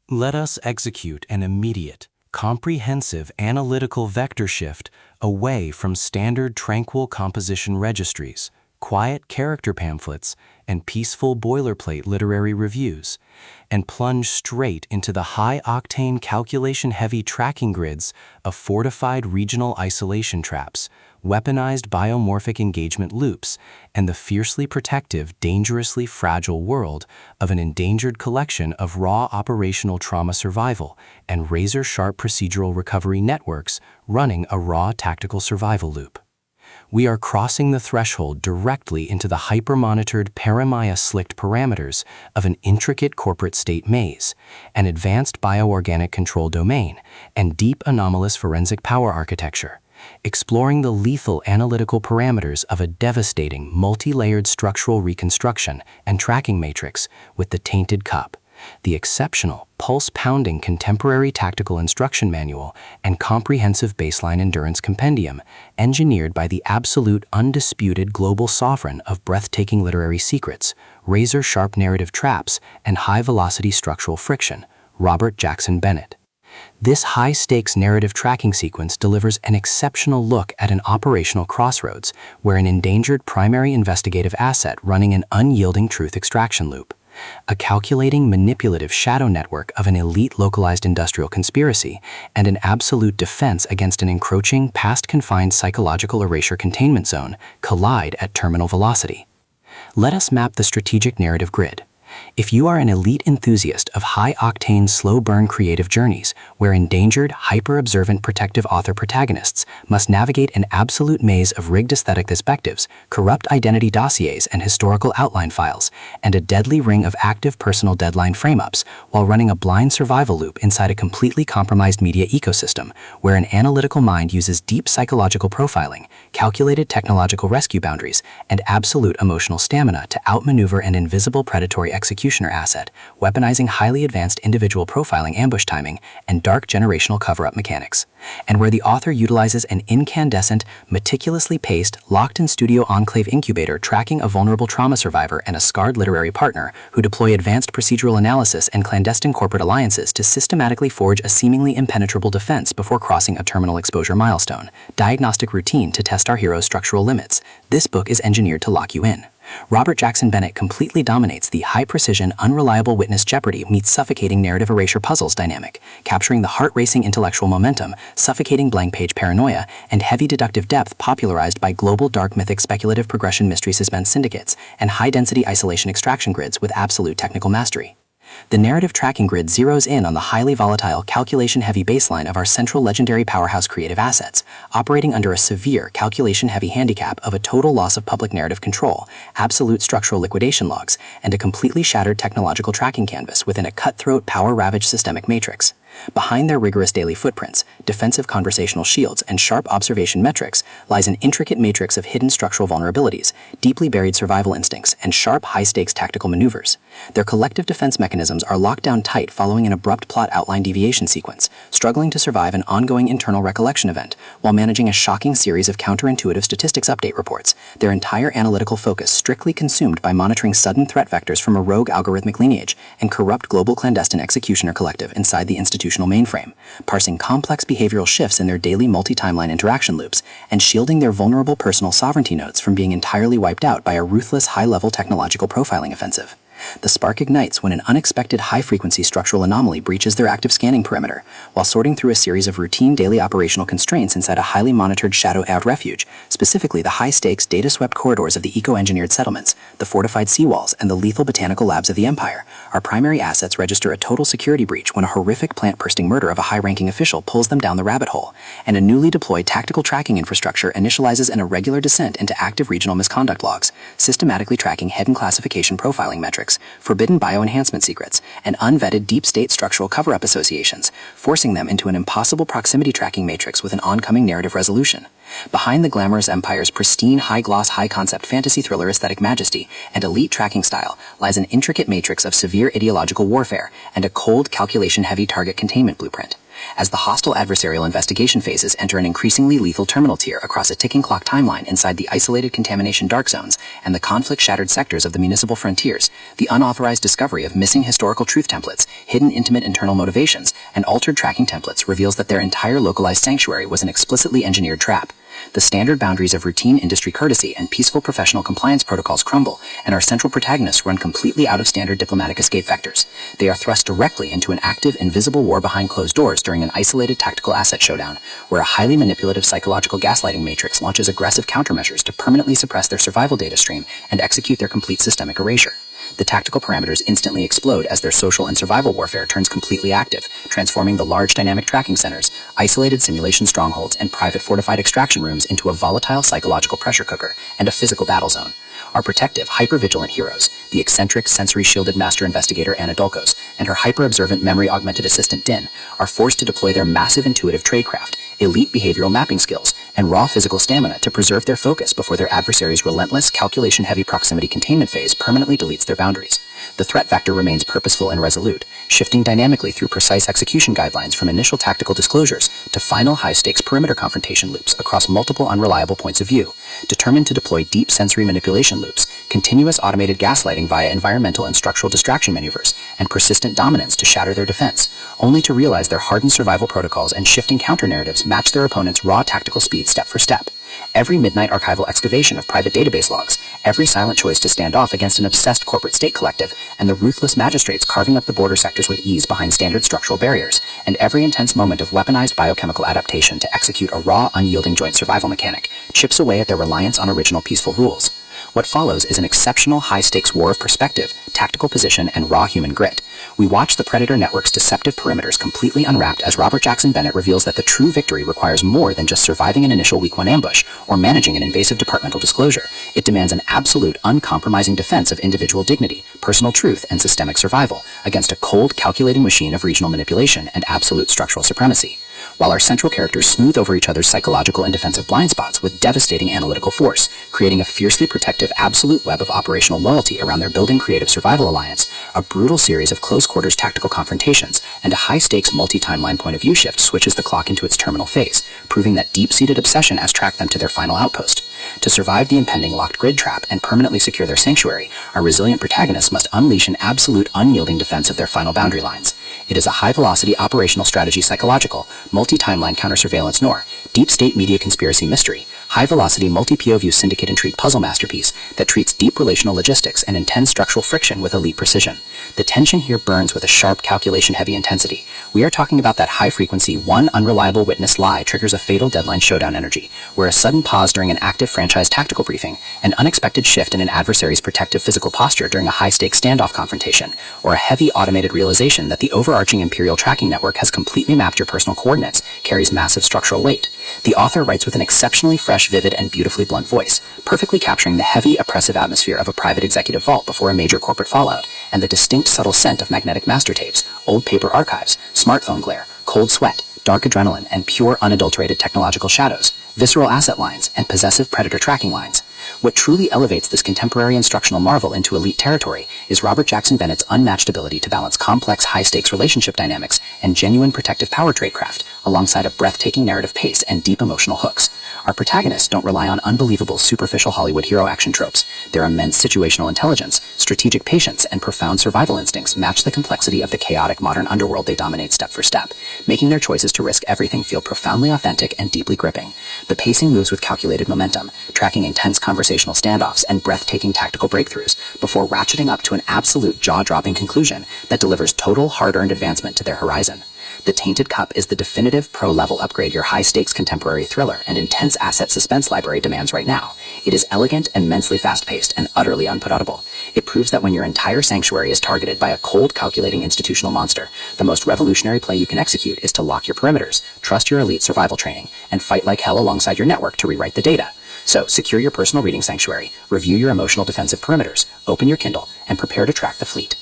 Let us execute an immediate, comprehensive analytical vector shift away from standard tranquil composition registries, quiet character pamphlets, and peaceful boilerplate literary reviews, and plunge straight into the high-octane calculation-heavy tracking grids of fortified regional isolation traps, weaponized biomorphic engagement loops, and the fiercely protective, dangerously fragile world of an endangered collection of raw operational trauma survival and razor-sharp procedural recovery networks running a raw tactical survival loop. We are crossing the threshold directly into the hyper-monitored Paramaya-slicked parameters of an intricate corporate state maze, an advanced bioorganic control domain, and deep anomalous forensic power architecture, exploring the lethal analytical parameters of a devastating multi-layered structural reconstruction and tracking matrix with the Tainted Cup, the exceptional, pulse-pounding contemporary tactical instruction manual and comprehensive baseline endurance compendium, engineered by the absolute undisputed global sovereign of breathtaking literary secrets, razor-sharp narrative traps, and high-velocity structural friction, Robert Jackson Bennett. This high-stakes narrative tracking sequence delivers an exceptional look at an operational crossroads where an endangered primary investigative asset running an unyielding truth extraction loop, a calculating manipulative shadow network of an elite localized industrial conspiracy, and an absolute defense against an encroaching, past-confined psychological erasure containment zone collide at terminal velocity. Let us map the strategic narrative grid. If you are an elite enthusiast of high-octane, slow-burn creative journeys where endangered, hyper-observant protective author protagonists must navigate an absolute maze of rigged aesthetic perspectives, corrupt identity dossiers and historical outline files, and a deadly ring of active personal deadline frame-ups while running a blind survival loop inside a completely compromised media ecosystem where an analytical mind uses deep psychological profiling, calculated technological rescue boundaries, and absolute emotional stamina to outmaneuver an invisible predatory executioner asset, weaponizing highly advanced individual profiling ambush timing and dark generational cover-up mechanics, and where the author utilizes an incandescent, meticulously paced, locked-in-studio enclave incubator tracking a vulnerable trauma survivor and a scarred literary partner who deploy advanced procedural analysis and clandestine corporate alliances to systematically forge a seemingly impenetrable defense before crossing a terminal exposure milestone, diagnostic routine to test our hero's structural limits. This book is engineered to lock you in. Robert Jackson Bennett completely dominates the high-precision, unreliable witness jeopardy meets suffocating narrative erasure puzzles dynamic, capturing the heart-racing intellectual momentum, suffocating blank-page paranoia, and heavy deductive depth popularized by global dark mythic speculative progression mystery suspense syndicates and high-density isolation extraction grids with absolute technical mastery. The narrative tracking grid zeroes in on the highly volatile, calculation-heavy baseline of our central legendary powerhouse creative assets, operating under a severe, calculation-heavy handicap of a total loss of public narrative control, absolute structural liquidation logs, and a completely shattered technological tracking canvas within a cutthroat, power-ravaged systemic matrix. Behind their rigorous daily footprints, defensive conversational shields, and sharp observation metrics lies an intricate matrix of hidden structural vulnerabilities, deeply buried survival instincts, and sharp, high-stakes tactical maneuvers. Their collective defense mechanisms are locked down tight following an abrupt plot outline deviation sequence, struggling to survive an ongoing internal recollection event, while managing a shocking series of counterintuitive statistics update reports, their entire analytical focus strictly consumed by monitoring sudden threat vectors from a rogue algorithmic lineage and corrupt global clandestine executioner collective inside the institutional mainframe, parsing complex behavioral shifts in their daily multi-timeline interaction loops, and shielding their vulnerable personal sovereignty nodes from being entirely wiped out by a ruthless high-level technological profiling offensive. The spark ignites when an unexpected high-frequency structural anomaly breaches their active scanning perimeter, while sorting through a series of routine daily operational constraints inside a highly monitored shadow-ravaged refuge, specifically the high-stakes, data-swept corridors of the eco-engineered settlements, the fortified seawalls, and the lethal botanical labs of the Empire. Our primary assets register a total security breach when a horrific plant-bursting murder of a high-ranking official pulls them down the rabbit hole, and a newly deployed tactical tracking infrastructure initializes an irregular descent into active regional misconduct logs, systematically tracking hidden classification profiling metrics, forbidden bioenhancement secrets, and unvetted deep state structural cover-up associations, forcing them into an impossible proximity tracking matrix with an oncoming narrative resolution. Behind the glamorous Empire's pristine, high-gloss, high-concept fantasy thriller aesthetic majesty and elite tracking style lies an intricate matrix of severe ideological warfare and a cold, calculation-heavy target containment blueprint. as the hostile adversarial investigation phases enter an increasingly lethal terminal tier across a ticking clock timeline inside the isolated contamination dark zones and the conflict-shattered sectors of the municipal frontiers. The unauthorized discovery of missing historical truth templates, hidden intimate internal motivations, and altered tracking templates reveals that their entire localized sanctuary was an explicitly engineered trap. The standard boundaries of routine industry courtesy and peaceful professional compliance protocols crumble, and our central protagonists run completely out of standard diplomatic escape vectors. They are thrust directly into an active, invisible war behind closed doors during an isolated tactical asset showdown, where a highly manipulative psychological gaslighting matrix launches aggressive countermeasures to permanently suppress their survival data stream and execute their complete systemic erasure. The tactical parameters instantly explode as their social and survival warfare turns completely active, transforming the large dynamic tracking centers, isolated simulation strongholds, and private fortified extraction rooms into a volatile psychological pressure cooker and a physical battle zone. Our protective, hyper-vigilant heroes, the eccentric, sensory-shielded master investigator Anna Dulkos and her hyper-observant memory-augmented assistant Din, are forced to deploy their massive intuitive tradecraft, elite behavioral mapping skills, and raw physical stamina to preserve their focus before their adversary's relentless, calculation-heavy proximity containment phase permanently deletes their boundaries. The threat vector remains purposeful and resolute, shifting dynamically through precise execution guidelines from initial tactical disclosures to final high-stakes perimeter confrontation loops across multiple unreliable points of view, determined to deploy deep sensory manipulation loops, continuous automated gaslighting via environmental and structural distraction maneuvers, and persistent dominance to shatter their defense, only to realize their hardened survival protocols and shifting counter-narratives match their opponent's raw tactical speed step for step. Every midnight archival excavation of private database logs, every silent choice to stand off against an obsessed corporate state collective, and the ruthless magistrates carving up the border sectors with ease behind standard structural barriers, and every intense moment of weaponized biochemical adaptation to execute a raw, unyielding joint survival mechanic, chips away at their reliance on original peaceful rules. What follows is an exceptional high-stakes war of perspective, tactical position, and raw human grit. We watch the Predator Network's deceptive perimeters completely unwrapped as Robert Jackson Bennett reveals that the true victory requires more than just surviving an initial week 1 ambush or managing an invasive departmental disclosure. It demands an absolute, uncompromising defense of individual dignity, personal truth, and systemic survival against a cold, calculating machine of regional manipulation and absolute structural supremacy. While our central characters smooth over each other's psychological and defensive blind spots with devastating analytical force, creating a fiercely protective absolute web of operational loyalty around their building creative survival alliance, a brutal series of close-quarters tactical confrontations, and a high-stakes multi-timeline point-of-view shift switches the clock into its terminal phase, proving that deep-seated obsession has tracked them to their final outpost. To survive the impending locked grid trap and permanently secure their sanctuary, our resilient protagonists must unleash an absolute, unyielding defense of their final boundary lines. It is a high-velocity operational strategy psychological, multi-timeline counter-surveillance noir, deep-state media conspiracy mystery, high-velocity multi-POV syndicate intrigue puzzle masterpiece that treats deep relational logistics and intense structural friction with elite precision. The tension here burns with a sharp calculation-heavy intensity. We are talking about that high-frequency, one unreliable witness lie triggers a fatal deadline showdown energy, where a sudden pause during an active franchise tactical briefing, an unexpected shift in an adversary's protective physical posture during a high-stakes standoff confrontation, or a heavy automated realization that the overarching Imperial tracking network has completely mapped your personal coordinates carries massive structural weight. The author writes with an exceptionally fresh, vivid, and beautifully blunt voice, perfectly capturing the heavy, oppressive atmosphere of a private executive vault before a major corporate fallout, and the distinct, subtle scent of magnetic master tapes, old paper archives, smartphone glare, cold sweat, dark adrenaline, and pure, unadulterated technological shadows, visceral asset lines, and possessive predator tracking lines. What truly elevates this contemporary instructional marvel into elite territory is Robert Jackson Bennett's unmatched ability to balance complex, high-stakes relationship dynamics and genuine protective power tradecraft, alongside a breathtaking narrative pace and deep emotional hooks. Our protagonists don't rely on unbelievable, superficial Hollywood hero action tropes. Their immense situational intelligence, strategic patience, and profound survival instincts match the complexity of the chaotic modern underworld they dominate step for step, making their choices to risk everything feel profoundly authentic and deeply gripping. The pacing moves with calculated momentum, tracking intense conversational standoffs and breathtaking tactical breakthroughs before ratcheting up to an absolute jaw-dropping conclusion that delivers total hard-earned advancement to their horizon. The Tainted Cup is the definitive pro-level upgrade your high-stakes contemporary thriller and intense asset suspense library demands right now. It is elegant, immensely fast-paced, and utterly unputdownable. It proves that when your entire sanctuary is targeted by a cold, calculating institutional monster, the most revolutionary play you can execute is to lock your perimeters, trust your elite survival training, and fight like hell alongside your network to rewrite the data. So, secure your personal reading sanctuary, review your emotional defensive perimeters, open your Kindle, and prepare to track the fleet.